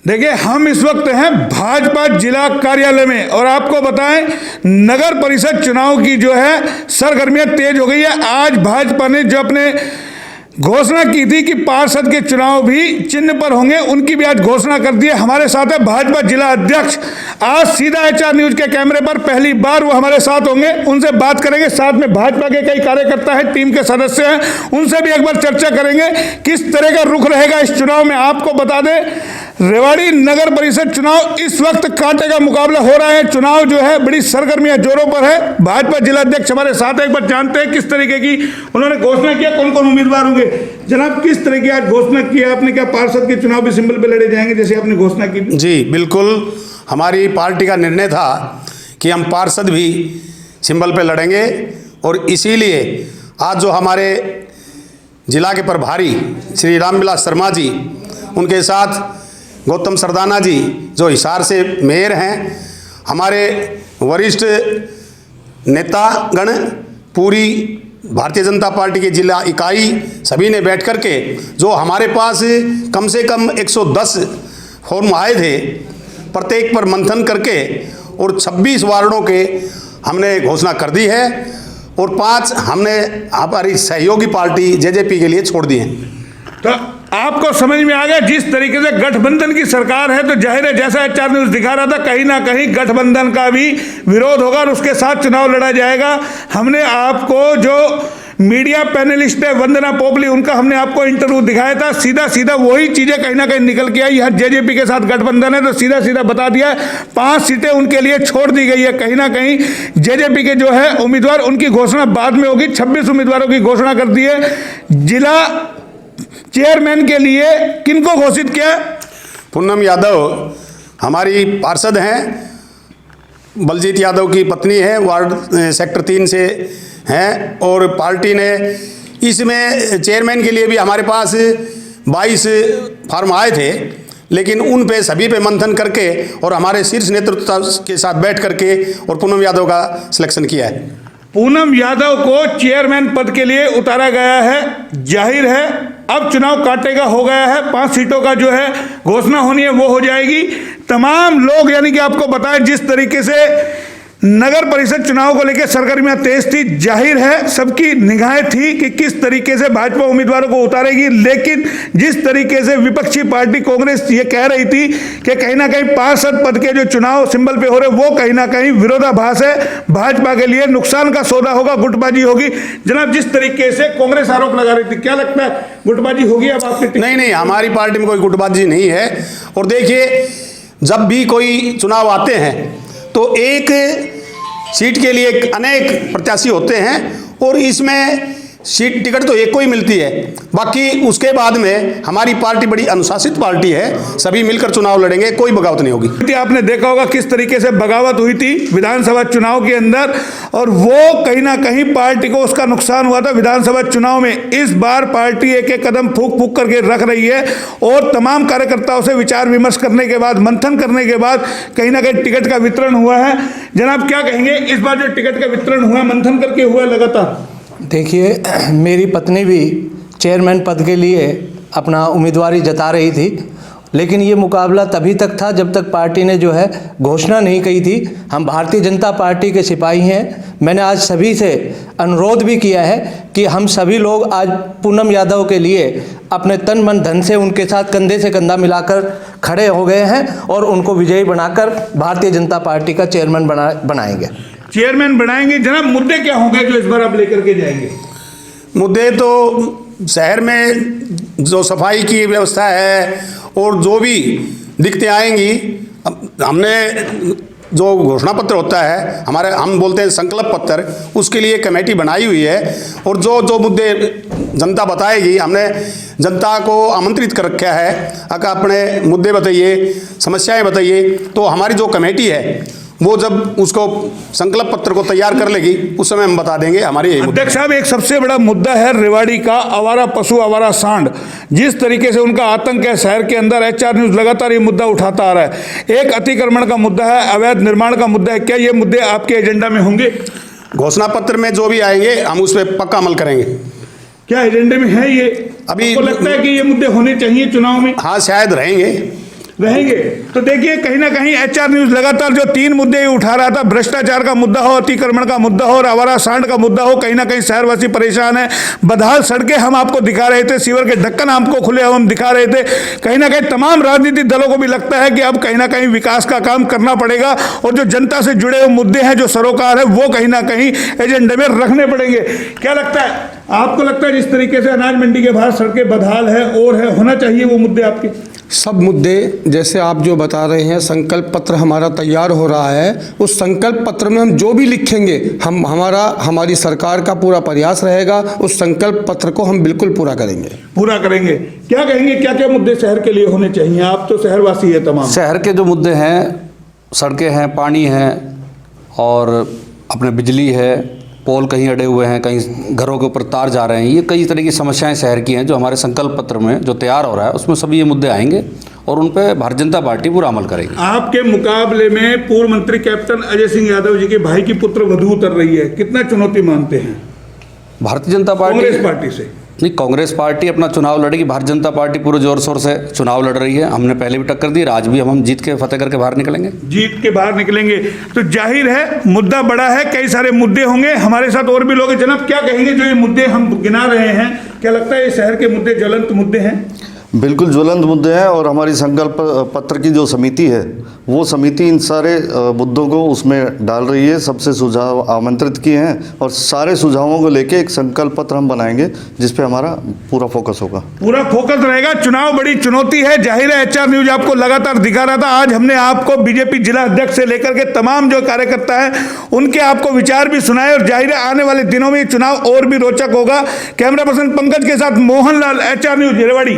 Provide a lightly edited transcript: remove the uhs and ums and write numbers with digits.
देखिए, हम इस वक्त हैं भाजपा जिला कार्यालय में और आपको बताएं नगर परिषद चुनाव की जो है सरगर्मियां तेज हो गई है। आज भाजपा ने जो अपने घोषणा की थी कि पार्षद के चुनाव भी चिन्ह पर होंगे, उनकी भी आज घोषणा कर दी है। हमारे साथ है भाजपा जिला अध्यक्ष, आज सीधा एचआर न्यूज के कैमरे पर पहली बार वो हमारे साथ होंगे, उनसे बात करेंगे। साथ में भाजपा के कई कार्यकर्ता हैं, टीम के सदस्य हैं, उनसे भी एक बार चर्चा करेंगे किस तरह का रुख रहेगा इस चुनाव में। आपको बता दें, रेवाड़ी नगर परिषद चुनाव इस वक्त कांटे का मुकाबला हो रहा है। चुनाव जो है बड़ी सरगर्मियां जोरों पर है। भाजपा जिला अध्यक्ष हमारे साथ है, एक बार जानते हैं किस तरीके की उन्होंने घोषणा किया, कौन कौन उम्मीदवार होंगे। जनाब, किस तरह की आज घोषणा की आपने? क्या पार्षद के चुनाव भी सिंबल पे लड़े जाएंगे जैसे आपने घोषणा की? जी बिल्कुल, हमारी पार्टी का निर्णय था कि हम पार्षद भी सिंबल पे लड़ेंगे और इसीलिए आज जो हमारे जिला के प्रभारी श्री रामविलास शर्मा जी, उनके साथ गौतम सरदाना जी जो हिसार से मेयर हैं, हमारे वरिष्ठ नेतागण, पूरी भारतीय जनता पार्टी की जिला इकाई, सभी ने बैठ कर के जो हमारे पास कम से कम 110 फॉर्म आए थे, प्रत्येक पर मंथन करके और 26 वार्डों के हमने घोषणा कर दी है और 5 हमने हमारी सहयोगी पार्टी जेजेपी के लिए छोड़ दिए हैं। तो आपको समझ में आ गया जिस तरीके से गठबंधन की सरकार है, तो जाहिर है जैसा एचआर न्यूज दिखा रहा था, कहीं ना कहीं गठबंधन का भी विरोध होगा और उसके साथ चुनाव लड़ा जाएगा। हमने आपको जो मीडिया पैनलिस्ट है वंदना पोपली, उनका हमने आपको इंटरव्यू दिखाया था, सीधा सीधा वही चीजें कहीं ना कहीं निकल के आई। हर जेजेपी के साथ गठबंधन है तो सीधा सीधा बता दिया है 5 सीटें उनके लिए छोड़ दी गई है। कहीं ना कहीं जेजेपी के जो है उम्मीदवार, उनकी घोषणा बाद में होगी। 26 उम्मीदवारों की घोषणा कर दी है। जिला चेयरमैन के लिए किनको घोषित किया? पूनम यादव हमारी पार्षद हैं, बलजीत यादव की पत्नी है, वार्ड सेक्टर 3 से हैं और पार्टी ने इसमें चेयरमैन के लिए भी हमारे पास 22 फॉर्म आए थे, लेकिन उन पे सभी पे मंथन करके और हमारे शीर्ष नेतृत्व के साथ बैठ करके और पूनम यादव का सिलेक्शन किया है। पूनम यादव को चेयरमैन पद के लिए उतारा गया है। जाहिर है अब चुनाव कांटे का हो गया है, 5 सीटों का जो है घोषणा होनी है वो हो जाएगी। तमाम लोग, यानी कि आपको बताएं जिस तरीके से नगर परिषद चुनाव को लेकर सरगर्मियां तेज थी, जाहिर है सबकी निगाहें थी कि किस तरीके से भाजपा उम्मीदवारों को उतारेगी। लेकिन जिस तरीके से विपक्षी पार्टी कांग्रेस ये कह रही थी कि कहीं ना कहीं पार्षद पद के जो चुनाव सिंबल पे हो रहे, वो कहीं ना कहीं विरोधाभास है, भाजपा के लिए नुकसान का सौदा होगा, गुटबाजी होगी। जनाब, जिस तरीके से कांग्रेस आरोप लगा रही थी, क्या लगता है गुटबाजी होगी अब आपकी? नहीं, हमारी पार्टी में कोई गुटबाजी नहीं है। और देखिए, जब भी कोई चुनाव आते हैं तो एक सीट के लिए अनेक प्रत्याशी होते हैं और इसमें सीट टिकट तो एक को ही मिलती है। बाकी उसके बाद में हमारी पार्टी बड़ी अनुशासित पार्टी है, सभी मिलकर चुनाव लड़ेंगे, कोई बगावत नहीं होगी। आपने देखा होगा किस तरीके से बगावत हुई थी विधानसभा चुनाव के अंदर और वो कहीं ना कहीं पार्टी को उसका नुकसान हुआ था विधानसभा चुनाव में। इस बार पार्टी एक एक कदम फूक फूक करके रख रही है और तमाम कार्यकर्ताओं से विचार विमर्श करने के बाद, मंथन करने के बाद कहीं ना कहीं टिकट का वितरण हुआ है। जनाब, क्या कहेंगे इस बार जो टिकट का वितरण हुआ, मंथन करके हुआ लगातार? देखिए, मेरी पत्नी भी चेयरमैन पद के लिए अपना उम्मीदवारी जता रही थी, लेकिन ये मुकाबला तभी तक था जब तक पार्टी ने जो है घोषणा नहीं की थी। हम भारतीय जनता पार्टी के सिपाही हैं। मैंने आज सभी से अनुरोध भी किया है कि हम सभी लोग आज पूनम यादव के लिए अपने तन मन धन से उनके साथ कंधे से कंधा मिलाकर खड़े हो गए हैं और उनको विजयी बनाकर भारतीय जनता पार्टी का चेयरमैन बनाएंगे। चेयरमैन बनाएंगे। जनाब, मुद्दे क्या होंगे जो इस बार आप लेकर के जाएंगे? मुद्दे तो शहर में जो सफाई की व्यवस्था है और जो भी दिक्कतें आएंगी, हमने जो घोषणा पत्र होता है हमारे, हम बोलते हैं संकल्प पत्र, उसके लिए कमेटी बनाई हुई है और जो जो मुद्दे जनता बताएगी, हमने जनता को आमंत्रित कर रखा है। अगर अपने मुद्दे बताइए, समस्याएं बताइए, तो हमारी जो कमेटी है वो जब उसको संकल्प पत्र को तैयार कर लेगी उस समय हम बता देंगे। हमारी अध्यक्ष साहब, एक सबसे बड़ा मुद्दा है रेवाड़ी का आवारा पशु, आवारा सांड। जिस तरीके से उनका आतंक है शहर के अंदर, एचआर न्यूज लगातार ये मुद्दा उठाता आ रहा है। एक अतिक्रमण का मुद्दा है, अवैध निर्माण का मुद्दा है। क्या ये मुद्दे आपके एजेंडा में होंगे? घोषणा पत्र में जो भी आएंगे हम उस पर पक्का अमल करेंगे। क्या एजेंडे में है ये? अभी आपको लगता है कि ये मुद्दे होने चाहिए चुनाव में? हाँ, शायद रहेंगे। रहेंगे। तो देखिए कहीं ना कहीं HR न्यूज लगातार जो 3 मुद्दे उठा रहा था, भ्रष्टाचार का मुद्दा हो, अतिक्रमण का मुद्दा हो और आवारा सांड का मुद्दा हो, कहीं ना कहीं शहरवासी परेशान है। बदहाल सड़कें हम आपको दिखा रहे थे, सीवर के ढक्कन आपको खुले हम दिखा रहे थे। कहीं ना कहीं तमाम राजनीतिक दलों को भी लगता है कि अब कहीं ना कहीं विकास का काम करना पड़ेगा और जो जनता से जुड़े हुए मुद्दे हैं, जो सरोकार है, वो कहीं ना कहीं एजेंडे में रखने पड़ेंगे। क्या लगता है आपको? लगता है जिस तरीके से अनाज मंडी के बाहर सड़कें बदहाल है और है, होना चाहिए वो मुद्दे आपके? सब मुद्दे जैसे आप जो बता रहे हैं, संकल्प पत्र हमारा तैयार हो रहा है। उस संकल्प पत्र में हम जो भी लिखेंगे, हमारी सरकार का पूरा प्रयास रहेगा, उस संकल्प पत्र को हम बिल्कुल पूरा करेंगे। क्या कहेंगे, क्या क्या मुद्दे शहर के लिए होने चाहिए? आप तो शहरवासी है तमाम। शहर के जो मुद्दे हैं, सड़कें हैं, पानी है और अपने बिजली है, पोल कहीं अड़े हुए हैं, कहीं घरों के ऊपर तार जा रहे हैं, ये कई तरह की समस्याएं शहर की हैं जो हमारे संकल्प पत्र में जो तैयार हो रहा है उसमें सभी ये मुद्दे आएंगे और उन पे भारतीय जनता पार्टी पूरा अमल करेगी। आपके मुकाबले में पूर्व मंत्री कैप्टन अजय सिंह यादव जी के भाई की पुत्र वधू उतर रही है, कितना चुनौती मानते हैं? भारतीय जनता कांग्रेस पार्टी से नहीं, कांग्रेस पार्टी अपना चुनाव लड़ेगी, भारतीय जनता पार्टी पूरे जोर शोर से चुनाव लड़ रही है। हमने पहले भी टक्कर दी, आज भी हम जीत के फतेह करके बाहर निकलेंगे। जीत के बाहर निकलेंगे तो जाहिर है मुद्दा बड़ा है, कई सारे मुद्दे होंगे। हमारे साथ और भी लोग हैं। जनाब क्या कहेंगे, जो ये मुद्दे हम गिना रहे हैं, क्या लगता है ये शहर के मुद्दे ज्वलंत मुद्दे हैं? बिल्कुल ज्वलंत मुद्दे हैं और हमारी संकल्प पत्र की जो समिति है वो समिति इन सारे मुद्दों को उसमें डाल रही है, सबसे सुझाव आमंत्रित किए हैं और सारे सुझावों को लेके एक संकल्प पत्र हम बनाएंगे जिस पे हमारा पूरा फोकस होगा। पूरा फोकस रहेगा। चुनाव बड़ी चुनौती है, जाहिर है। HR न्यूज आपको लगातार दिखा रहा था। आज हमने आपको बीजेपी जिला अध्यक्ष से लेकर के तमाम जो कार्यकर्ता है उनके आपको विचार भी सुनाए और जाहिर है आने वाले दिनों में चुनाव और भी रोचक होगा। कैमरा पर्सन पंकज के साथ मोहन लाल, HR न्यूज रेवाड़ी।